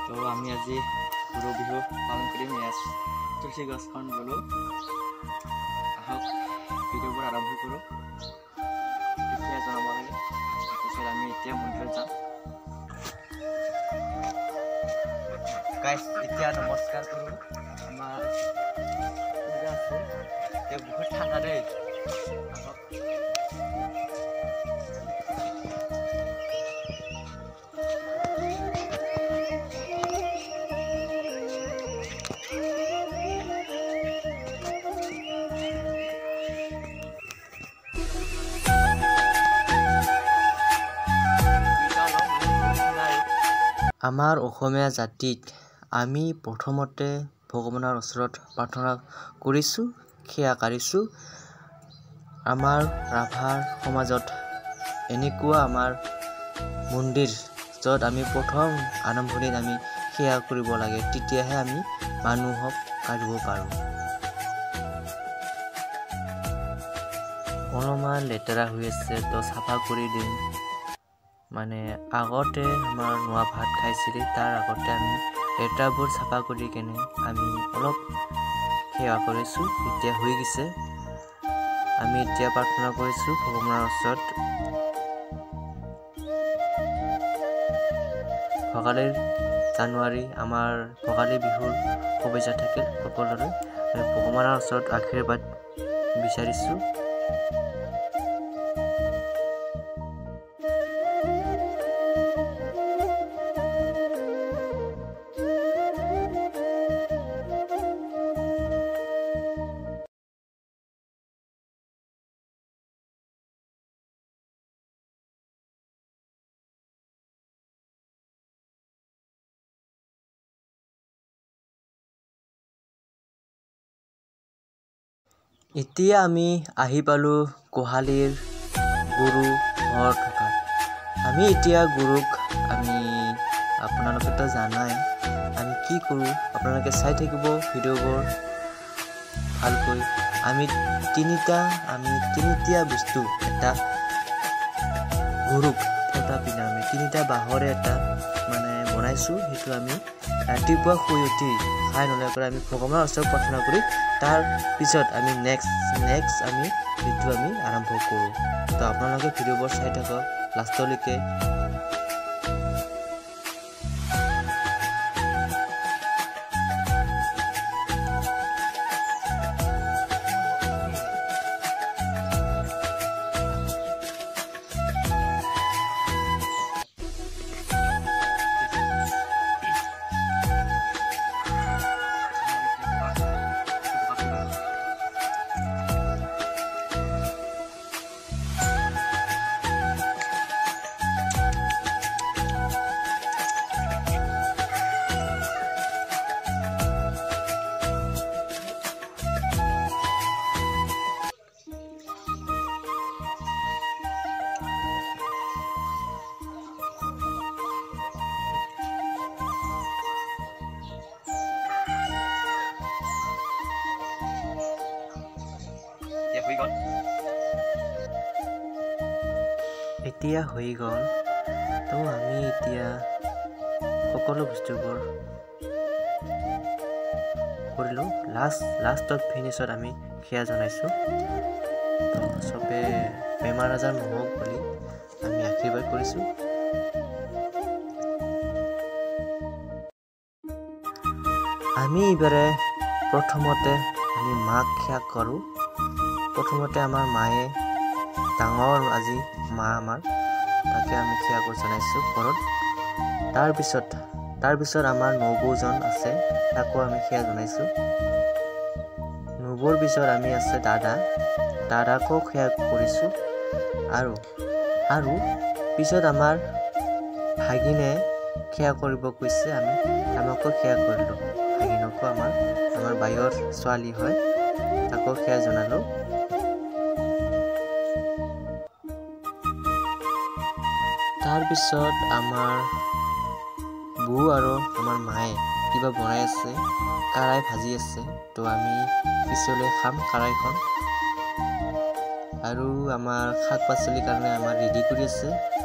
তো আমি আজি গৰু বিহু পালন কৰিম তুলসী গছখন গ'লো আহক ভিডিঅ'বোৰ আৰম্ভ কৰোঁ এতিয়া জনাব লাগে তাৰপিছত আমি এতিয়া মন্দিৰত যাম গাইজ এতিয়া নমস্কাৰ কৰোঁ আমাৰ পূজা আছে এতিয়া বহুত ঠাণ্ডা দেই আহক আমাৰ অসমীয়া জাতিত আমি প্ৰথমতে ভগৱানৰ ওচৰত প্ৰাৰ্থনা কৰিছোঁ সেৱা কাঢ়িছোঁ আমাৰ ৰাভাৰ সমাজত এনেকুৱা আমাৰ মন্দিৰ য'ত আমি প্ৰথম আৰম্ভণিত আমি সেৱা কৰিব লাগে তেতিয়াহে আমি মানুহক কাঢ়িব পাৰোঁ অলপমান লেতেৰা হৈ আছে তো চাফা কৰি দিম মানে আগতে আমাৰ নোৱা ভাত খাইছিলি তাৰ আগতে আমি লেতেৰাবোৰ চাফা কৰি কেনে আমি অলপ সেৱা কৰিছোঁ এতিয়া হৈ গৈছে আমি এতিয়া প্ৰাৰ্থনা কৰিছোঁ ভগৱানৰ ওচৰত ভোগালী জানুৱাৰী আমাৰ ভোগালী বিহুৰ শুভেচ্ছা থাকিল সকলোৰে ভগৱানৰ ওচৰত আশীৰ্বাদ বিচাৰিছোঁ এতিয়া আমি আহি পালোঁ গোহালিৰ গৰু ঘৰ থকা আমি এতিয়া গৰুক আমি আপোনালোকেতো জানাই আমি কি কৰোঁ আপোনালোকে চাই থাকিব ভিডিঅ'বোৰ ভালকৈ আমি তিনিটা বস্তু এটা গৰুক ফটা পিনে আমি তিনিটা বাঁহৰে এটা মানে বনাইছোঁ সেইটো আমি ৰাতিপুৱা শুই উঠি খাই নলয় আমি ভগৱানৰ ওচৰত প্ৰাৰ্থনা কৰি তাৰ পিছত আমি নেক্সট আমি সেইটো আমি আৰম্ভ কৰোঁ তো আপোনালোকে ভিডিঅ'বোৰ চাই থাকক লাষ্টলৈকে এতিয়া হৈ গ'ল তো আমি এতিয়া সকলো বস্তুবোৰ কৰিলোঁ লাষ্টত ফিনিছত আমি সেয়া জনাইছোঁ তো চবে বেমাৰ আজাৰ নহওক বুলি আমি আশীৰ্বাদ কৰিছোঁ আমি এইবাৰে প্ৰথমতে আমি মাক সেৱা কৰোঁ প্ৰথমতে আমাৰ মায়ে ডাঙৰ আজি মা আমাৰ তাকে আমি সেৱা কৰি জনাইছোঁ ঘৰত তাৰপিছত আমাৰ নবৌজন আছে তাকো আমি সেৱা জনাইছোঁ নবৌৰ পিছত আমি আছে দাদাকো সেৱা কৰিছোঁ আৰু পিছত আমাৰ ভাগিনে সেৱা কৰিব কৈছে আমি আমাকো সেৱা কৰিলোঁ ভাগিনকো আমাৰ বাইৰ ছোৱালী হয় তাকো সেৱা জনালোঁ তাৰপিছত আমাৰ বৌ আৰু আমাৰ মায়ে কিবা বনাই আছে কাৰাই ভাজি আছে তো আমি পিছলৈ খাম কাৰাইখন আৰু আমাৰ শাক পাচলিৰ কাৰণে আমাৰ ৰেডি কৰি আছে